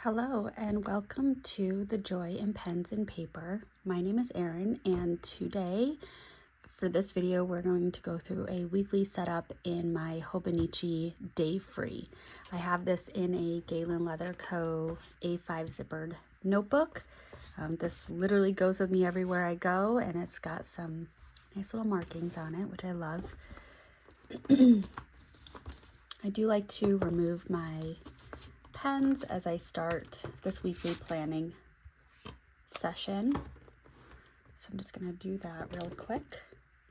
Hello and welcome to the Joy in Pens and Paper. My name is Erin, and today for this video we're going to go through a weekly setup in my Hobonichi Day Free. I have this in a Galen Leather Co. A5 zippered notebook. This literally goes with me everywhere I go, and it's got some nice little markings on it, which I love. I do like to remove my pens as I start this weekly planning session. So I'm just going to do that real quick.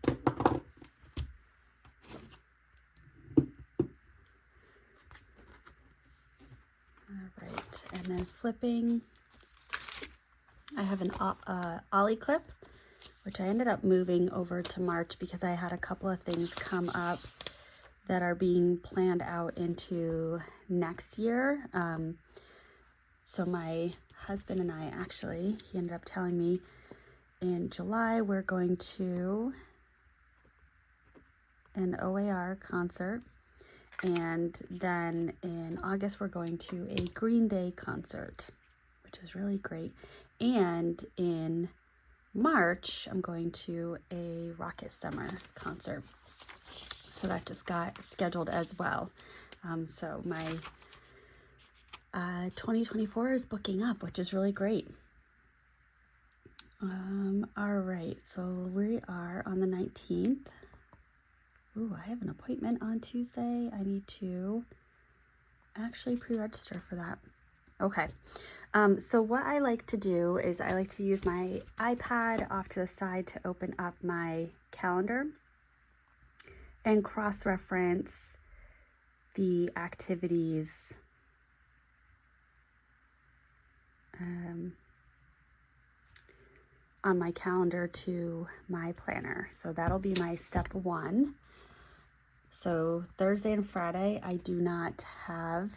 All right, and then flipping, I have an ollie clip, which I ended up moving over to March because I had a couple of things come up that are being planned out into next year. So my husband and I actually, he ended up telling me in July we're going to an OAR concert, and then in August we're going to a Green Day concert, which is really great. And in March I'm going to a Rocket Summer concert. So that just got scheduled as well. So my 2024 is booking up, which is really great. All right, so we are on the 19th. Ooh, I have an appointment on Tuesday. I need to actually pre-register for that. Okay, so what I like to do is I like to use my iPad off to the side to open up my calendar and cross-reference the activities on my calendar to my planner. So that'll be my step one. So Thursday and Friday I do not have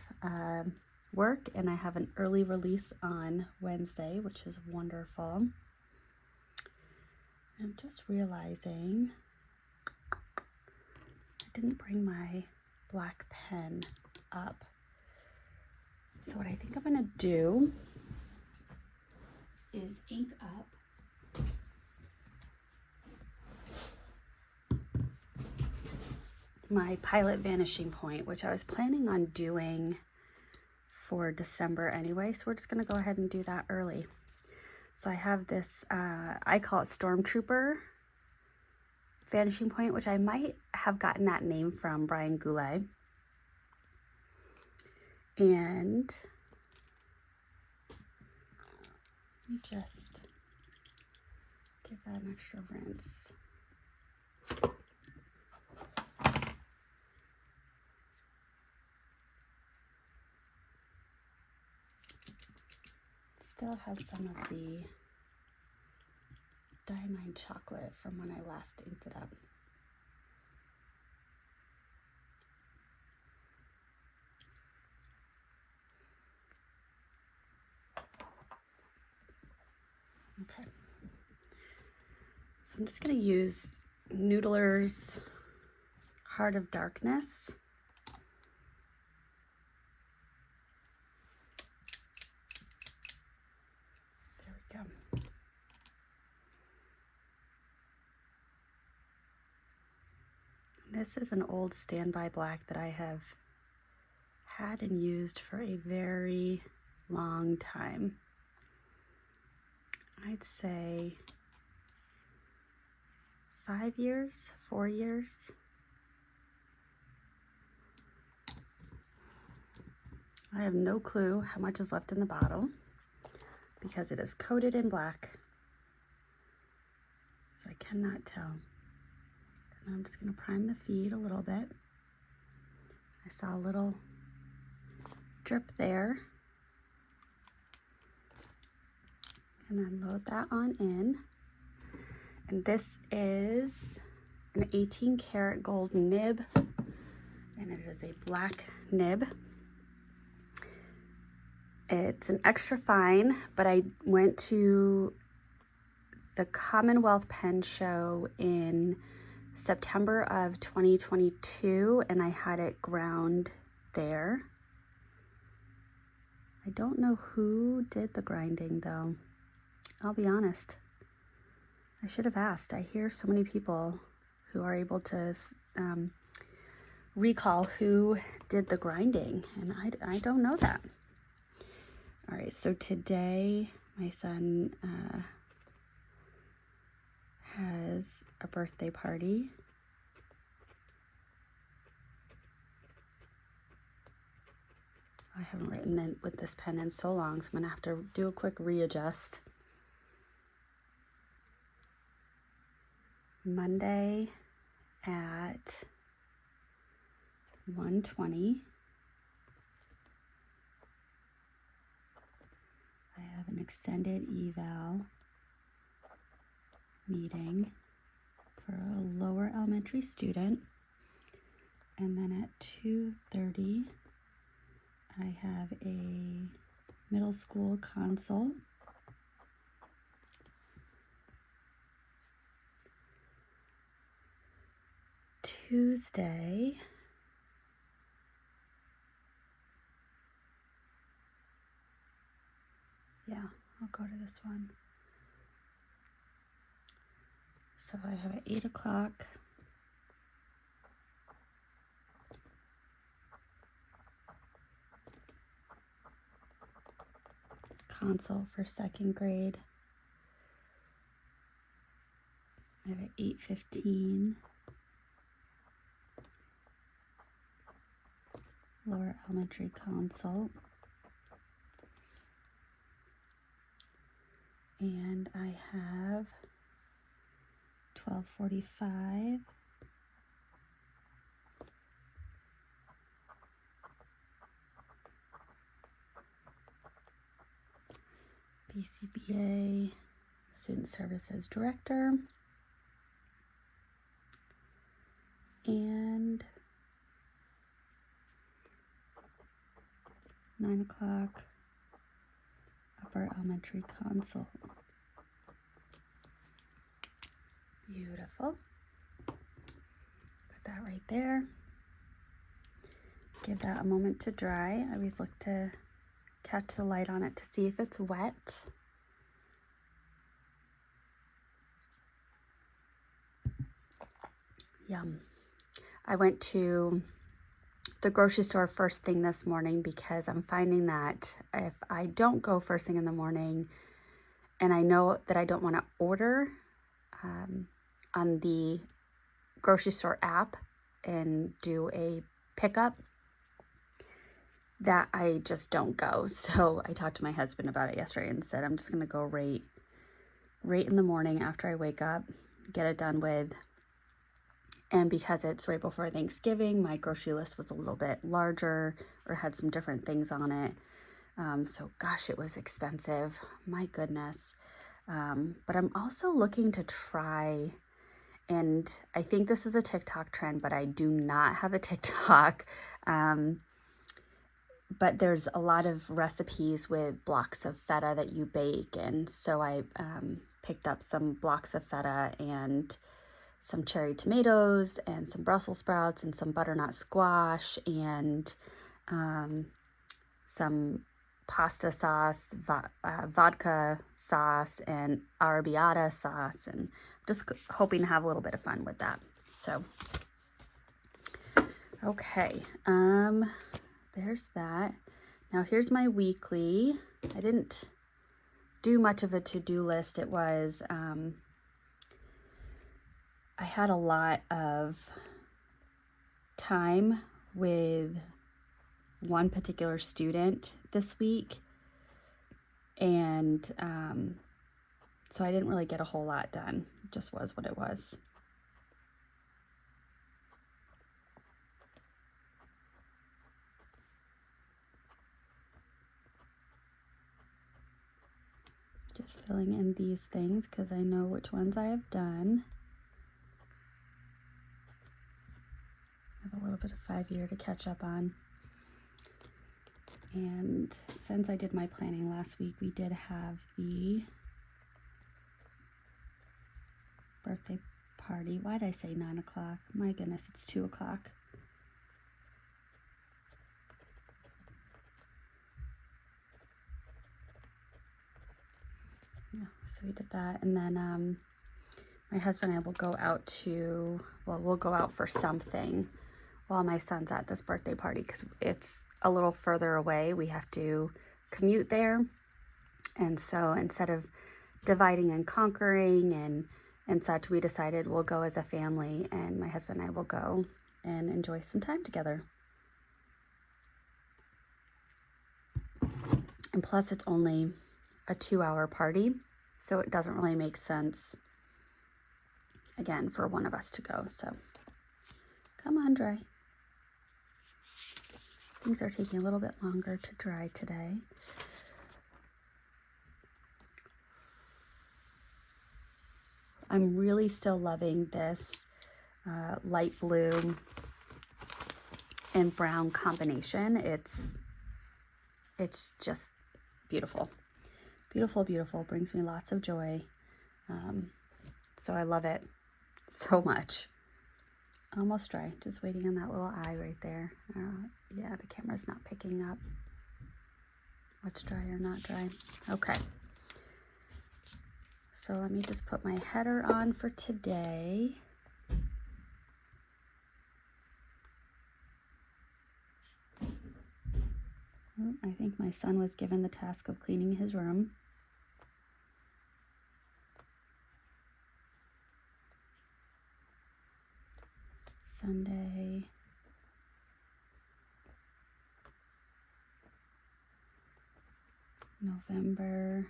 work, and I have an early release on Wednesday, which is wonderful. I'm just realizing I didn't bring my black pen up. So what I think I'm gonna do is ink up my Pilot Vanishing Point, which I was planning on doing for December anyway, so we're just gonna go ahead and do that early. So I have this, I call it Stormtrooper Vanishing Point, which I might have gotten that name from Brian Goulet. And let me just give that an extra rinse. Still has some of the diamine chocolate from when I last inked it up. Okay, so I'm just going to use Noodler's Heart of Darkness. There we go. This is an old standby black that I have had and used for a very long time. I'd say 5 years, 4 years. I have no clue how much is left in the bottle because it is coated in black, so I cannot tell. And I'm just going to prime the feed a little bit. I saw a little drip there. And then load that on in. And this is an 18 karat gold nib, and it is a black nib. It's an extra fine, but I went to the Commonwealth Pen Show in September of 2022, and I had it ground there. I don't know who did the grinding though. I'll be honest. I should have asked. I hear so many people who are able to recall who did the grinding, and I don't know that. All right, so today my son has a birthday party. I haven't written it with this pen in so long, so I'm gonna have to do a quick readjust. Monday at 1:20. I have an extended eval meeting for a lower elementary student. And then at 2:30, I have a middle school consult. Tuesday, yeah, I'll go to this one. So I have at 8 o'clock consult for second grade. I have at 8:15 lower elementary consult. And I have 12:45 BCBA Student Services Director, and 9 o'clock upper elementary consult. Beautiful. Put that right there. Give that a moment to dry. I always look to catch the light on it to see if it's wet. Yum. I went to the grocery store first thing this morning because I'm finding that if I don't go first thing in the morning and I know that I don't want to order on the grocery store app and do a pickup, that I just don't go. So I talked to my husband about it yesterday and said I'm just going to go right in the morning after I wake up, get it done with. And because it's right before Thanksgiving, my grocery list was a little bit larger or had some different things on it. So gosh, it was expensive. My goodness. But I'm also looking to try, and I think this is a TikTok trend, but I do not have a TikTok. But there's a lot of recipes with blocks of feta that you bake. And so I picked up some blocks of feta and some cherry tomatoes and some Brussels sprouts and some butternut squash and some pasta sauce, vodka sauce, and arrabbiata sauce, and just hoping to have a little bit of fun with that. So, okay, there's that. Now here's my weekly. I didn't do much of a to-do list. It was, I had a lot of time with one particular student this week, and so I didn't really get a whole lot done. It just was what it was. Just filling in these things because I know which ones I have done. I have a little bit of 5-year to catch up on. And since I did my planning last week, we did have the birthday party. Why did I say 9 o'clock? My goodness, it's 2 o'clock. Yeah, so we did that, and then my husband and I will go out to, well, we'll go out for something while my son's at this birthday party because it's a little further away. We have to commute there, and so instead of dividing and conquering and such, we decided we'll go as a family, and my husband and I will go and enjoy some time together. And plus, it's only a 2-hour party, so it doesn't really make sense, again, for one of us to go. So come on, dry. Things are taking a little bit longer to dry today. I'm really still loving this light blue and brown combination. It's just beautiful. Beautiful, beautiful. Brings me lots of joy. So I love it so much. Almost dry. Just waiting on that little eye right there. Yeah, the camera's not picking up what's dry or not dry. Okay. So let me just put my header on for today. Oh, I think my son was given the task of cleaning his room. Sunday. November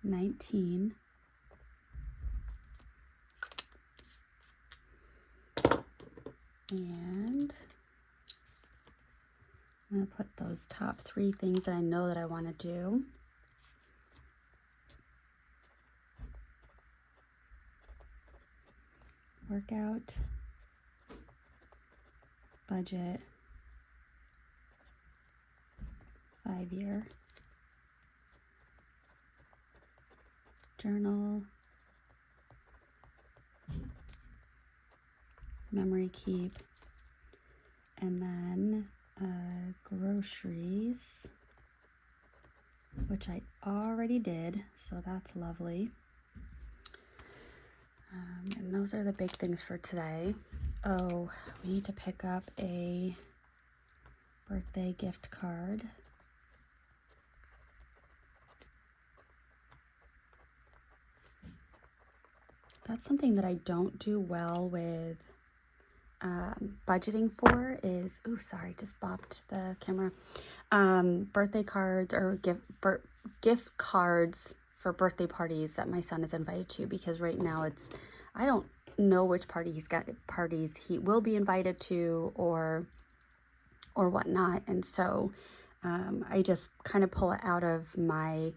19. And I'm going to put those top 3 things that I know that I want to do. Workout, budget, 5-year, journal, memory keep, and then groceries, which I already did, so that's lovely. And those are the big things for today. Oh, we need to pick up a birthday gift card. That's something that I don't do well with budgeting for is, oh, sorry, just bopped the camera. Birthday cards or gift cards for birthday parties that my son is invited to, because right now I don't know which parties he will be invited to or whatnot, and so I just kind of pull it out of my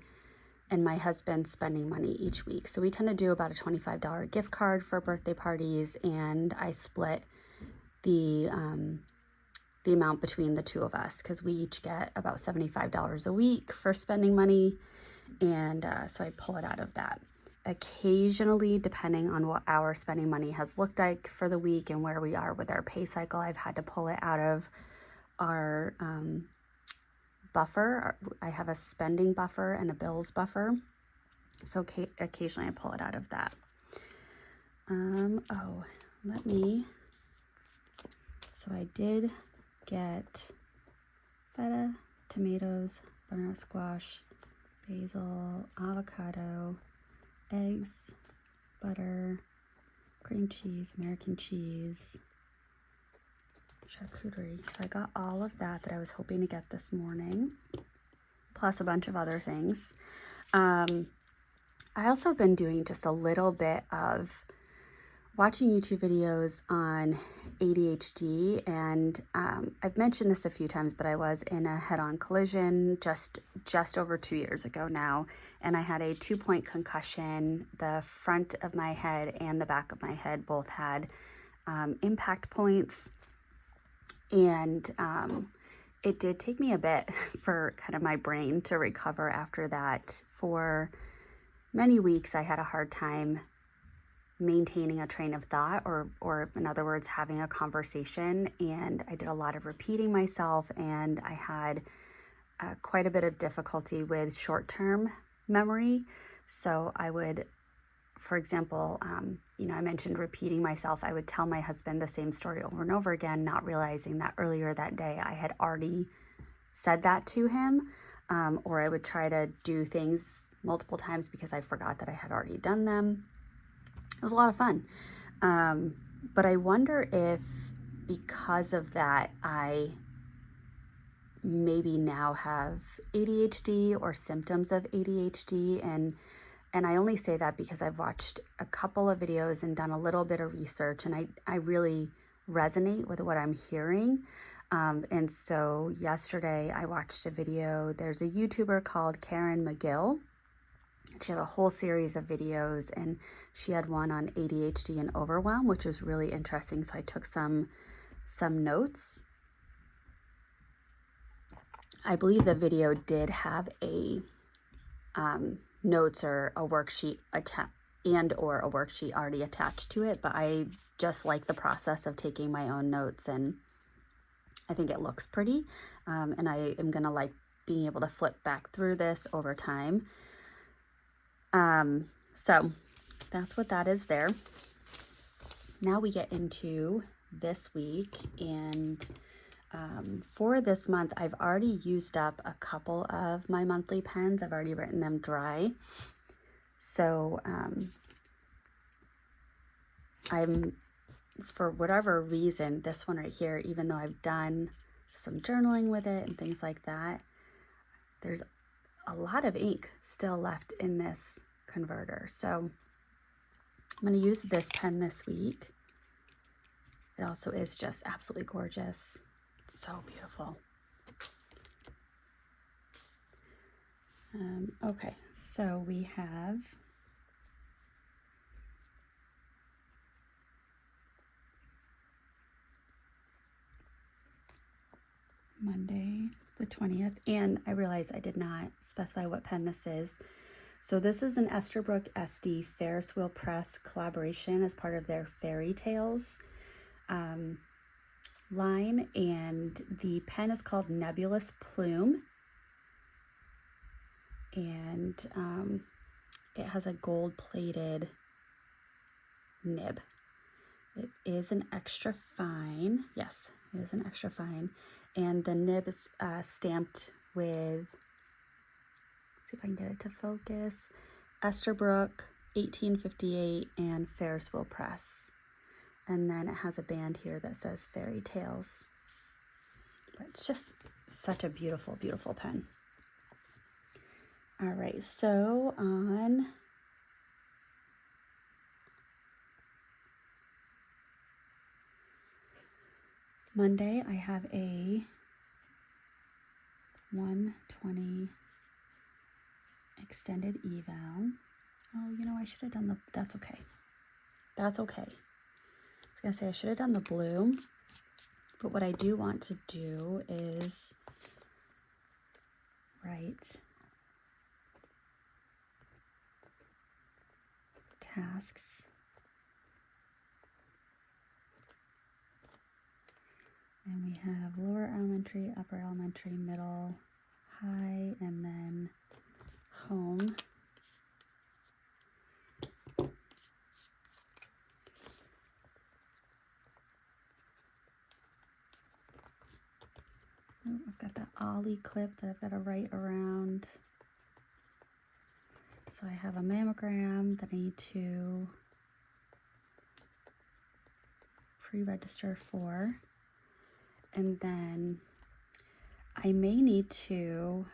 husband's spending money each week. So we tend to do about a $25 gift card for birthday parties, and I split the amount between the 2 of us because we each get about $75 a week for spending money. And so I pull it out of that. Occasionally, depending on what our spending money has looked like for the week and where we are with our pay cycle, I've had to pull it out of our buffer. I have a spending buffer and a bills buffer. So occasionally I pull it out of that. So I did get feta, tomatoes, butternut squash, basil, avocado, eggs, butter, cream cheese, American cheese, charcuterie. So I got all of that I was hoping to get this morning, plus a bunch of other things. I also have been doing just a little bit of watching YouTube videos on ADHD, and I've mentioned this a few times, but I was in a head-on collision just over 2 years ago now, and I had a 2-point concussion. The front of my head and the back of my head both had impact points, and it did take me a bit for kind of my brain to recover after that. For many weeks I had a hard time maintaining a train of thought, or in other words, having a conversation. And I did a lot of repeating myself, and I had quite a bit of difficulty with short-term memory. So I would, for example, I mentioned repeating myself. I would tell my husband the same story over and over again, not realizing that earlier that day I had already said that to him. Or I would try to do things multiple times because I forgot that I had already done them. It was a lot of fun. But I wonder if because of that, I maybe now have ADHD or symptoms of ADHD. And I only say that because I've watched a couple of videos and done a little bit of research, and I really resonate with what I'm hearing. And so yesterday I watched a video. There's a YouTuber called Karen McGill. She has a whole series of videos, and she had one on ADHD and overwhelm, which was really interesting. So I took some notes. I believe the video did have a notes or a worksheet or a worksheet already attached to it, but I just like the process of taking my own notes, and I think it looks pretty, and I am gonna like being able to flip back through this over time. So that's what that is there. Now we get into this week, and for this month, I've already used up a couple of my monthly pens. I've already written them dry. So for whatever reason, this one right here, even though I've done some journaling with it and things like that, there's a lot of ink still left in this converter. So I'm going to use this pen this week. It also is just absolutely gorgeous. It's so beautiful. Okay, so we have Monday the 20th, and I realized I did not specify what pen this is. So this is an Esterbrook SD Ferris Wheel Press collaboration as part of their Fairy Tales line, and the pen is called Nebulous Plume, and it has a gold-plated nib. It is an extra fine. Yes, it is an extra fine, and the nib is stamped with, let's see if I can get it to focus, Esterbrook 1858 and Ferris Wheel Press. And then it has a band here that says Fairy Tales. But it's just such a beautiful, beautiful pen. All right, so on Monday, I have a 120 extended eval. Oh, I should have done that's okay. That's okay. I was gonna say I should have done the blue, but what I do want to do is write tasks. And we have lower elementary, upper elementary, middle, high, and then home. Oh, I've got that Ollie clip that I've got to write around. So I have a mammogram that I need to pre-register for. And then I may need to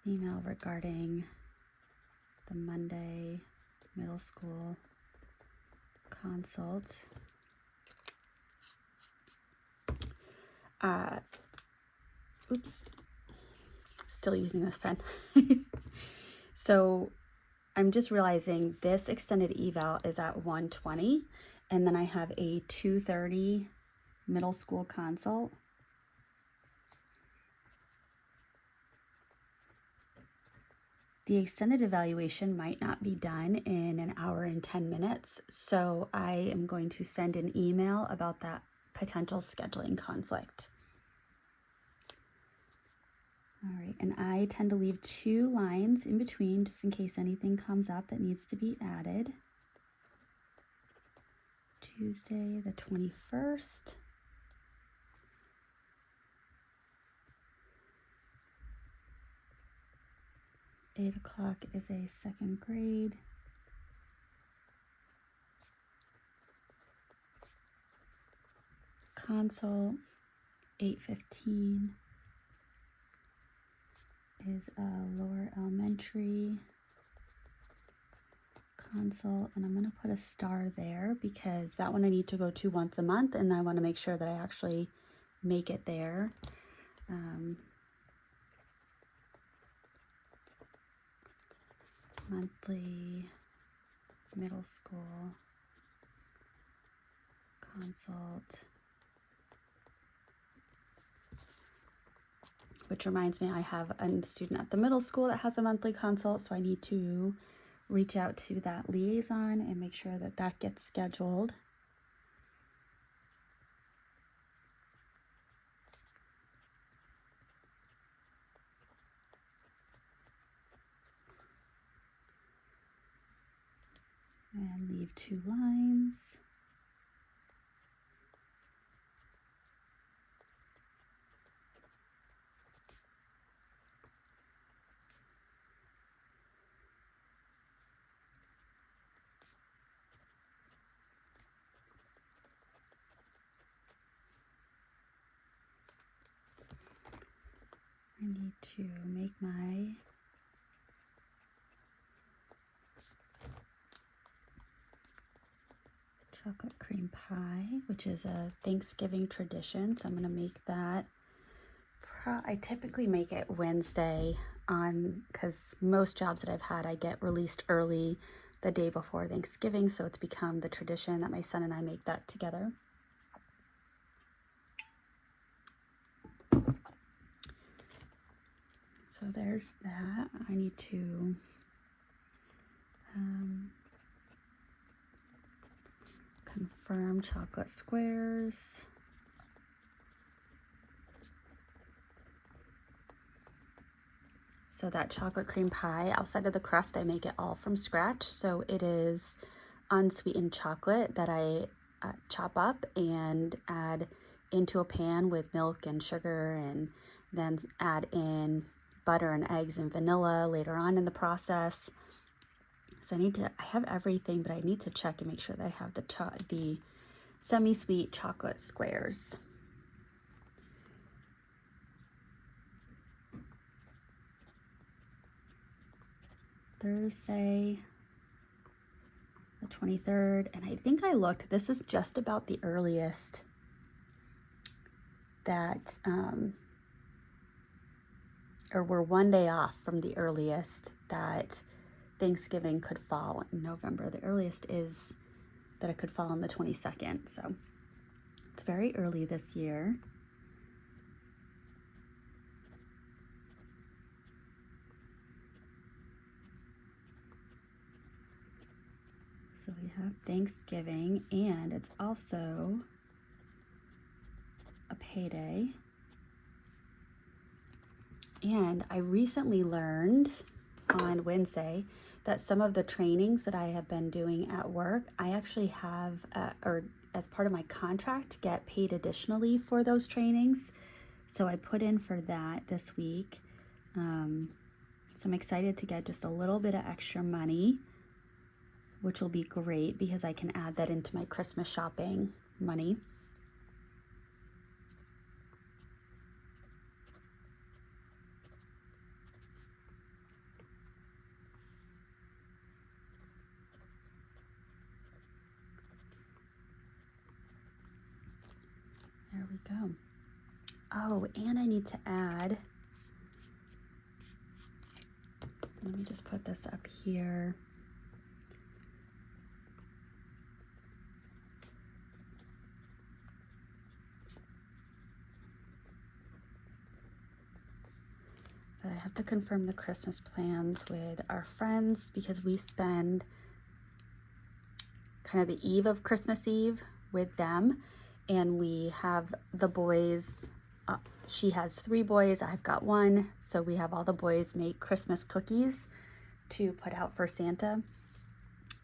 email regarding the Monday middle school consult. Oops, still using this pen. So I'm just realizing this extended eval is at 120, and then I have a 2:30 middle school consult. The extended evaluation might not be done in an hour and 10 minutes, so I am going to send an email about that potential scheduling conflict. All right, and I tend to leave 2 lines in between just in case anything comes up that needs to be added. Tuesday the 21st. Eight o'clock is a second grade. Consult. 8:15 is a lower elementary consult, and I'm going to put a star there because that one I need to go to once a month, and I want to make sure that I actually make it there. Monthly middle school consult, which reminds me I have a student at the middle school that has a monthly consult, so I need to reach out to that liaison and make sure that that gets scheduled. And leave 2 lines. I need to make my chocolate cream pie, which is a Thanksgiving tradition, so I'm going to make that. I typically make it Wednesday because most jobs that I've had I get released early the day before Thanksgiving, so it's become the tradition that my son and I make that together. So there's that. I need to confirm chocolate squares. So that chocolate cream pie, outside of the crust, I make it all from scratch. So it is unsweetened chocolate that I chop up and add into a pan with milk and sugar, and then add in butter and eggs and vanilla later on in the process. So I have everything, but I need to check and make sure that I have the semi-sweet chocolate squares. Thursday, the 23rd, and I think I looked, this is just about the earliest that, or we're 1 day off from the earliest that Thanksgiving could fall in November. The earliest is that it could fall on the 22nd, so it's very early this year. So we have Thanksgiving, and it's also a payday. And I recently learned on Wednesday that some of the trainings that I have been doing at work, I actually have, or as part of my contract, get paid additionally for those trainings. So I put in for that this week. So I'm excited to get just a little bit of extra money, which will be great because I can add that into my Christmas shopping money. There we go. Oh, and I need to add, let me just put this up here. But I have to confirm the Christmas plans with our friends because we spend kind of the eve of Christmas Eve with them, and we have the boys, she has 3 boys, I've got 1, so we have all the boys make Christmas cookies to put out for Santa.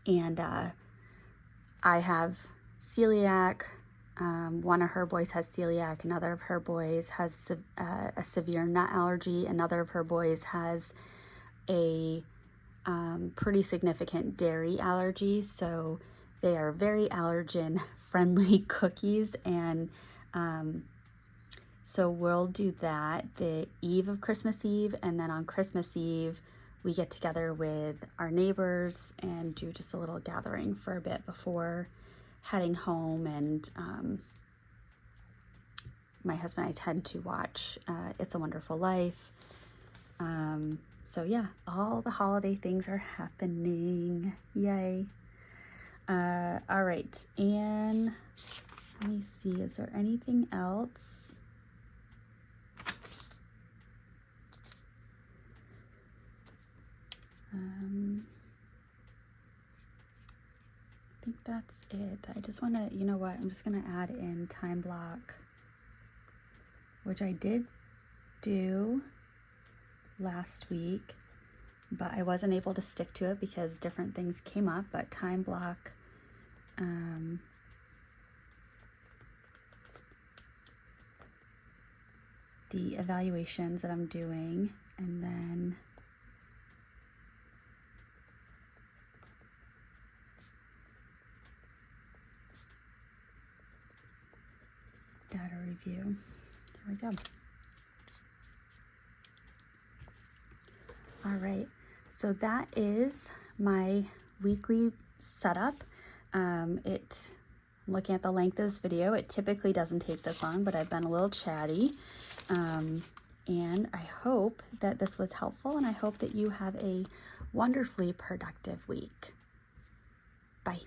And I have celiac. One of her boys has celiac, another of her boys has a severe nut allergy, another of her boys has a pretty significant dairy allergy, so they are very allergen friendly cookies. And so we'll do that the eve of Christmas Eve, and then on Christmas Eve we get together with our neighbors and do just a little gathering for a bit before heading home. And my husband and I tend to watch It's a Wonderful Life. So yeah, all the holiday things are happening. Yay. All right, and let me see, is there anything else? I think that's it. I just want to, you know what, I'm just going to add in time block, which I did do last week, but I wasn't able to stick to it because different things came up. But time block, the evaluations that I'm doing, and then data review. Here we go. All right, so that is my weekly setup. Looking at the length of this video, it typically doesn't take this long, but I've been a little chatty. And I hope that this was helpful, and I hope that you have a wonderfully productive week. Bye.